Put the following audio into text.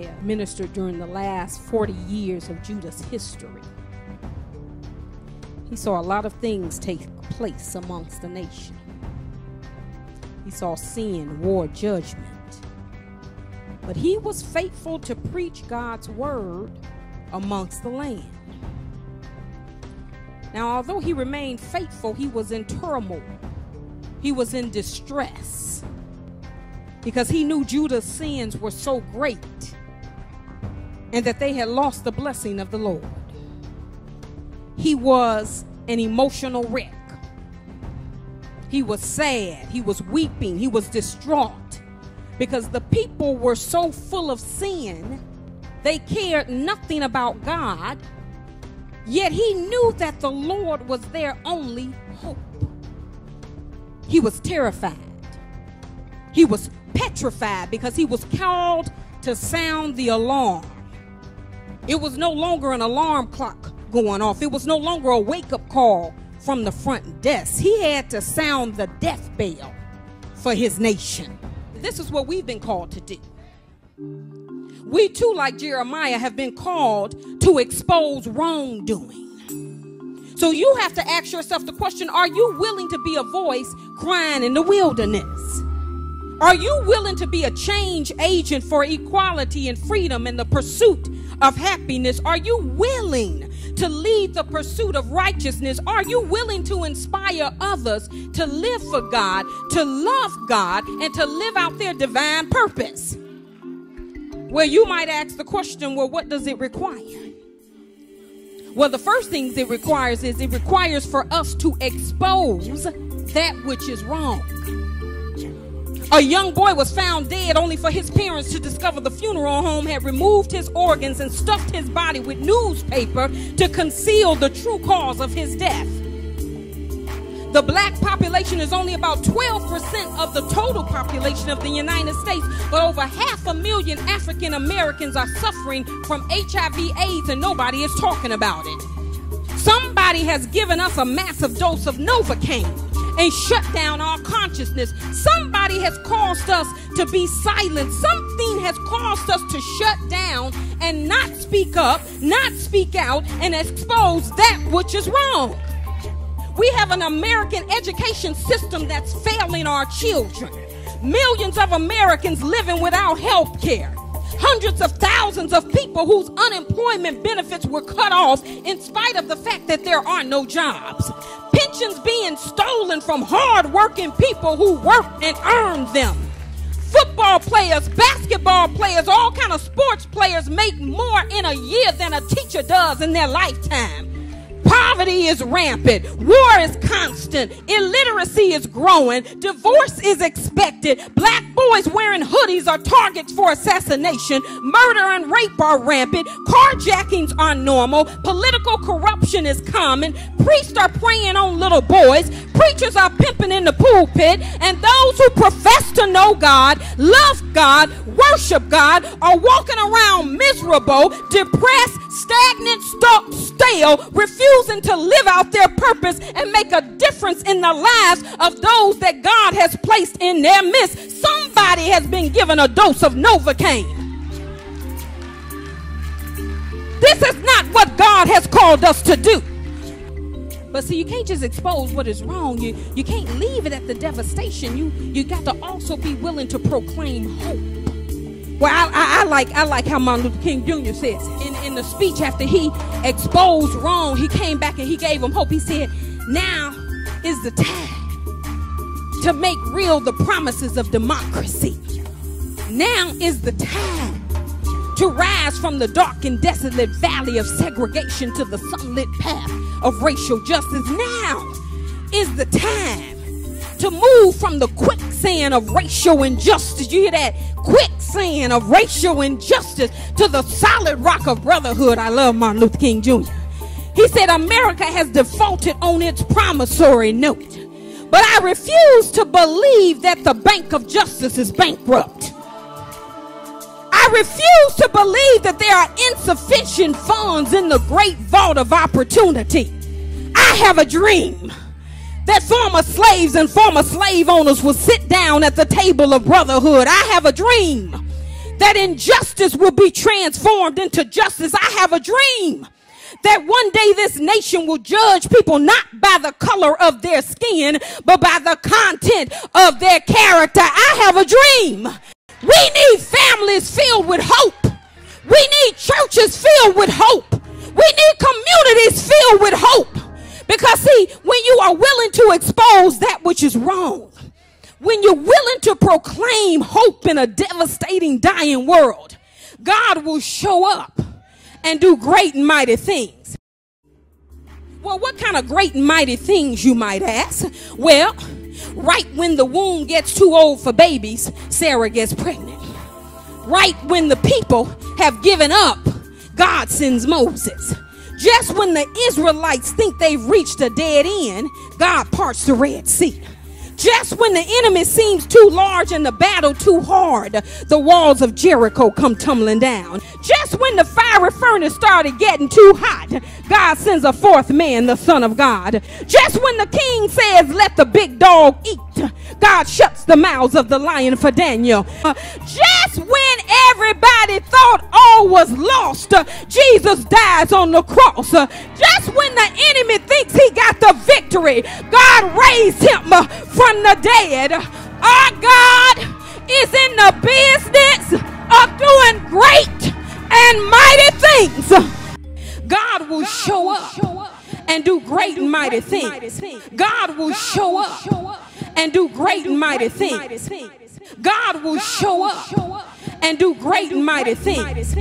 Jeremiah ministered during the last 40 years of Judah's history. He saw a lot of things take place amongst the nation. He saw sin, war, judgment. But he was faithful to preach God's word amongst the land. Now, although he remained faithful, he was in turmoil. He was in distress because he knew Judah's sins were so great and that they had lost the blessing of the Lord. He was an emotional wreck. He was sad. He was weeping. He was distraught because the people were so full of sin. They cared nothing about God. Yet he knew that the Lord was their only hope. He was terrified. He was petrified because he was called to sound the alarm. It was no longer an alarm clock going off. It was no longer a wake-up call from the front desk. He had to sound the death bell for his nation. This is what we've been called to do. We too, like Jeremiah, have been called to expose wrongdoing. So you have to ask yourself the question, are you willing to be a voice crying in the wilderness? Are you willing to be a change agent for equality and freedom and the pursuit of happiness? Are you willing to lead the pursuit of righteousness? Are you willing to inspire others to live for God, to love God, and to live out their divine purpose? Well, you might ask the question, well, what does it require? Well, the first thing it requires for us to expose that which is wrong. A young boy was found dead only for his parents to discover the funeral home had removed his organs and stuffed his body with newspaper to conceal the true cause of his death. The black population is only about 12% of the total population of the United States, but over 500,000 African Americans are suffering from HIV/AIDS and nobody is talking about it. Somebody has given us a massive dose of Novocaine and shut down our consciousness. Somebody has caused us to be silent. Something has caused us to shut down and not speak up, not speak out, and expose that which is wrong. We have an American education system that's failing our children. Millions of Americans living without health care. Hundreds of thousands of people whose unemployment benefits were cut off in spite of the fact that there are no jobs. Pensions being stolen from hard-working people who work and earn them. Football players, basketball players, all kind of sports players make more in a year than a teacher does in their lifetime. Poverty is rampant. War is constant. Illiteracy is growing. Divorce is expected. Black boys wearing hoodies are targets for assassination. Murder and rape are rampant. Carjackings are normal. Political corruption is common. Priests are preying on little boys. Preachers are pimping in the pulpit. And those who profess to know God, love God, worship God, are walking around miserable, depressed, stagnant, stale, refusing to live out their purpose and make a difference in the lives of those that God has placed in their midst. Somebody has been given a dose of Novocaine. This is not what God has called us to do. But see, you can't just expose what is wrong. You can't leave it at the devastation. You got to also be willing to proclaim hope. Well, I like how Martin Luther King Jr. says in the speech after he exposed wrong, he came back and he gave them hope. He said, now is the time to make real the promises of democracy. Now is the time to rise from the dark and desolate valley of segregation to the sunlit path of racial justice. Now is the time to move from the quicksand of racial injustice. You hear that? Quicksand of racial injustice to the solid rock of brotherhood. I love Martin Luther King Jr. He said America has defaulted on its promissory note, but I refuse to believe that the Bank of Justice is bankrupt. I refuse to believe that there are insufficient funds in the great vault of opportunity. I have a dream that former slaves and former slave owners will sit down at the table of brotherhood. I have a dream that injustice will be transformed into justice. I have a dream that one day this nation will judge people not by the color of their skin, but by the content of their character. I have a dream. We need families filled with hope. We need churches filled with hope. We need communities filled with hope. Because see, when you are willing to expose that which is wrong, when you're willing to proclaim hope in a devastating, dying world, God will show up and do great and mighty things. Well, what kind of great and mighty things, you might ask? Well, right when the womb gets too old for babies, Sarah gets pregnant. Right when the people have given up, God sends Moses. Just when the Israelites think they've reached a dead end, God parts the Red Sea. Just when the enemy seems too large and the battle too hard, the walls of Jericho come tumbling down. Just when the fiery furnace started getting too hot, God sends a fourth man, the Son of God. Just when the king says, let the big dog eat, God shuts the mouths of the lion for Daniel. Just when everybody thought all was lost, Jesus dies on the cross. Just when the enemy thinks he got the victory, God raised him from the dead. Our God is in the business of doing great and mighty things. God will show up and do great and mighty things. God will show up and do great and mighty things. God will show up and do great and mighty things.